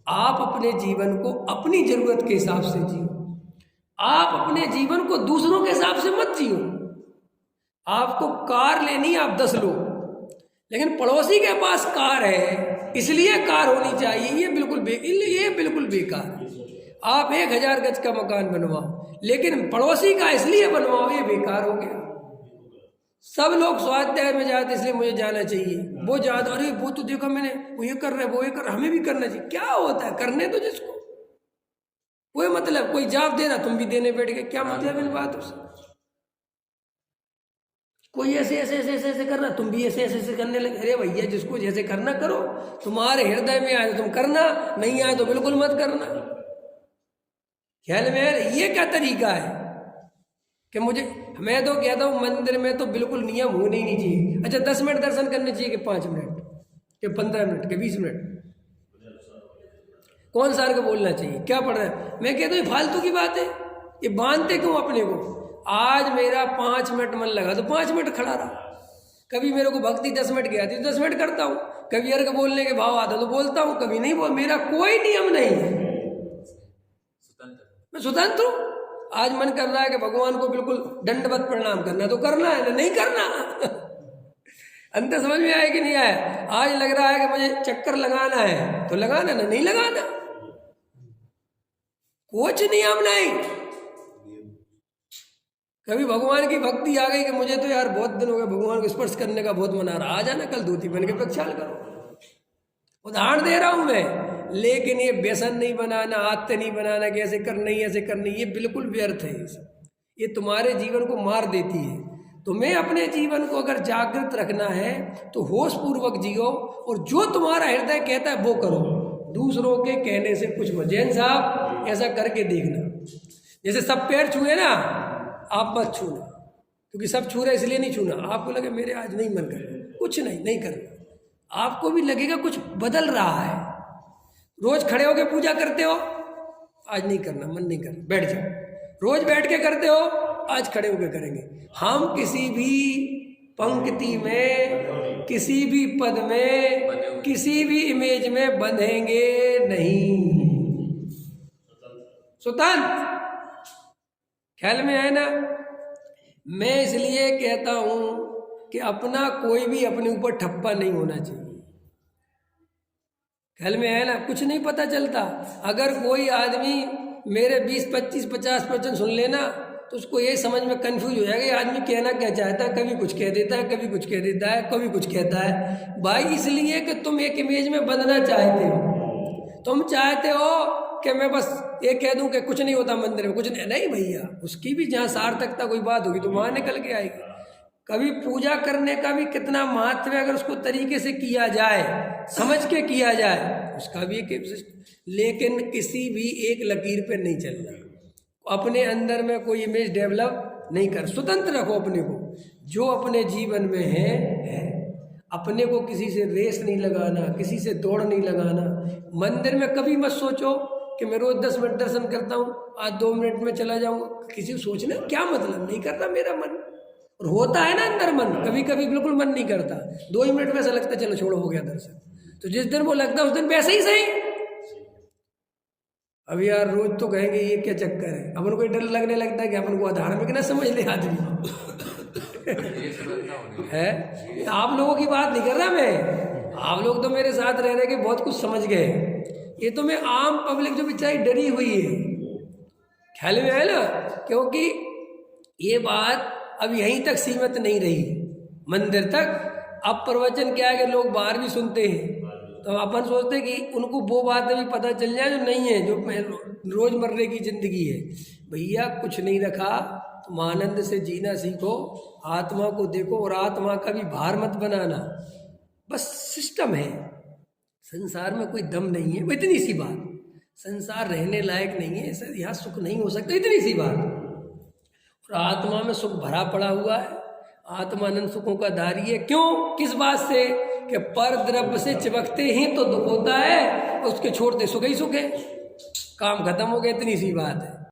आप अपने जीवन को अपनी जरूरत के हिसाब से जियो। आप अपने जीवन को दूसरों के हिसाब से मत जियो। आपको कार लेनी, आप 10 लो, लेकिन पड़ोसी के पास कार है इसलिए कार होनी चाहिए, ये बिल्कुल बेकार है। आप 1000 गज का मकान बनवाओ, लेकिन पड़ोसी का इसलिए बनवाओ, ये बेकार हो गया। सब लोग स्वाध्याय में जाते इसलिए मुझे जाना चाहिए, वो जाता, अरे वो तो देखो मैंने, वो ये कर रहा है, वो ये कर, हमें भी करना चाहिए। क्या होता है, करने तो जिसको, कोई मतलब, कोई जवाब दे रहा तुम भी देने बैठ गए, क्या मतलब इन बातों से। कोई ऐसे ऐसे ऐसे ऐसे ऐसे करना, तुम भी ऐसे ऐसे ऐसे करने लगे। अरे भैया, जिसको जैसे करना करो, तुम्हारे हृदय में आए तो तुम करना, नहीं आए तो बिल्कुल मत करना। ख्याल में है, ये क्या तरीका है कि मुझे, मैं तो कहता हूँ मंदिर में तो बिल्कुल नियम होने ही नहीं चाहिए। अच्छा 10 मिनट दर्शन करने चाहिए कि 5 मिनट कि 15 मिनट कि 20 मिनट, कौन सार को बोलना चाहिए, क्या पढ़ रहा है। मैं कहता हूँ फालतू की बात है, ये बांधते क्यों अपने को। आज मेरा 5 मिनट मन लगा तो 5 मिनट खड़ा रहा। कभी मेरे को भक्ति 10 मिनट की आती तो 10 मिनट करता हूँ, कभी अर्घ बोलने के भाव आता तो बोलता हूँ, कभी नहीं बोल, मेरा कोई नियम नहीं है, मैं स्वतंत्र हूँ। आज मन कर रहा है कि भगवान को बिल्कुल दंडवत प्रणाम करना तो करना है, ना नहीं करना। अंतर समझ में आया कि नहीं आया। आज लग रहा है कि मुझे चक्कर लगाना है तो लगाना, ना नहीं लगाना, कुछ नियम नहीं। कभी भगवान की भक्ति आ गई कि मुझे तो यार बहुत दिन हो गए भगवान को स्पर्श करने का बहुत मन आ रहा, आ जाना कल धोती पहन के प्रक्षाल करो। उदाहरण दे रहा हूं मैं, लेकिन ये व्यसन नहीं बनाना, आदत नहीं बनाना कि ऐसे करना ही ऐसे करनी, ये बिल्कुल व्यर्थ है। ये तुम्हारे जीवन को मार देती है। तुम्हें अपने जीवन को अगर जागृत रखना है तो होश पूर्वक जियो, और जो तुम्हारा हृदय कहता है वो करो, दूसरों के कहने से कुछ मत। जैन साहब ऐसा करके देखना, जैसे सब पैर छुए ना, आप मत छूना, क्योंकि सब छू रहे इसलिए नहीं छूना। आपको लगे मेरे आज नहीं मन कर, कुछ नहीं करना। आपको भी लगेगा कुछ बदल रहा है। रोज खड़े होके पूजा करते हो, आज नहीं करना, मन नहीं करना, बैठ जाओ। रोज बैठ के करते हो, आज खड़े होके करेंगे। हम किसी भी पंक्ति में, किसी भी पद में, किसी भी इमेज में बंधेंगे नहीं, स्वतंत्र। ख्याल में है ना। मैं इसलिए कहता हूं कि अपना कोई भी अपने ऊपर ठप्पा नहीं होना चाहिए। ख्याल में है ना। कुछ नहीं पता चलता। अगर कोई आदमी मेरे 20, 25, 50% सुन लेना तो उसको ये समझ में कंफ्यूज हो जाएगा, ये आदमी कहना क्या चाहता है। कभी कुछ कह देता है, कभी कुछ कह देता है, कभी कुछ कहता है। भाई इसलिए कि तुम एक इमेज में बंधना चाहते हो। तुम चाहते हो कि मैं बस ये कह दूं कि कुछ नहीं होता मंदिर में, कुछ नहीं भैया। उसकी भी जहाँ सार्थकता कोई बात होगी तो वहाँ निकल के आएगी। कभी पूजा करने का भी कितना महत्व है, अगर उसको तरीके से किया जाए, समझ के किया जाए, उसका भी एक, लेकिन किसी भी एक लकीर पे नहीं चलना। अपने अंदर में कोई इमेज डेवलप नहीं कर, स्वतंत्र रखो अपने को। जो अपने जीवन में है। अपने को किसी से रेस नहीं लगाना, किसी से दौड़ नहीं लगाना। मंदिर में कभी मत सोचो कि मैं रोज 10 मिनट दर्शन करता हूँ, आज 2 मिनट में चला जाऊंगा। किसी को सोचना क्या मतलब, नहीं करता मेरा मन। और होता है ना अंदर मन, कभी कभी बिल्कुल मन नहीं करता, 2 ही मिनट में ऐसा लगता है चलो छोड़ो हो गया दर्शन। तो जिस दिन वो लगता है उस दिन वैसे ही सही। अब यार रोज तो कहेंगे ये क्या चक्कर है, अपन को डर लगने लगता है कि अपन को अधार्मिक ना समझ ले आदमी। है, आप लोगों की बात नहीं कर रहा मैं। आप लोग तो मेरे साथ रह रहे के बहुत कुछ समझ गए। ये तो मैं आम पब्लिक जो बेचारी डरी हुई है, ख्याल में है ना। क्योंकि ये बात अब यहीं तक सीमित नहीं रही, मंदिर तक। अब प्रवचन क्या है कि लोग बाहर भी सुनते हैं, तो अपन सोचते हैं कि उनको वो बातें भी पता चल जाए जो नहीं है, जो रोजमर्रे की जिंदगी है। भैया कुछ नहीं रखा, तुम आनंद से जीना सीखो, आत्मा को देखो, और आत्मा का भी भार मत बनाना। बस सिस्टम है, संसार में कोई दम नहीं है, इतनी सी बात। संसार रहने लायक नहीं है, ऐसा यहाँ सुख नहीं हो सकता, इतनी सी बात। और आत्मा में सुख भरा पड़ा हुआ है, आत्मा अनंत सुखों का धारी है। क्यों, किस बात से कि पर द्रव्य से चिपकते ही तो दुख होता है, उसके छोड़ते सुख ही सुख है, काम खत्म हो गया, इतनी सी बात है।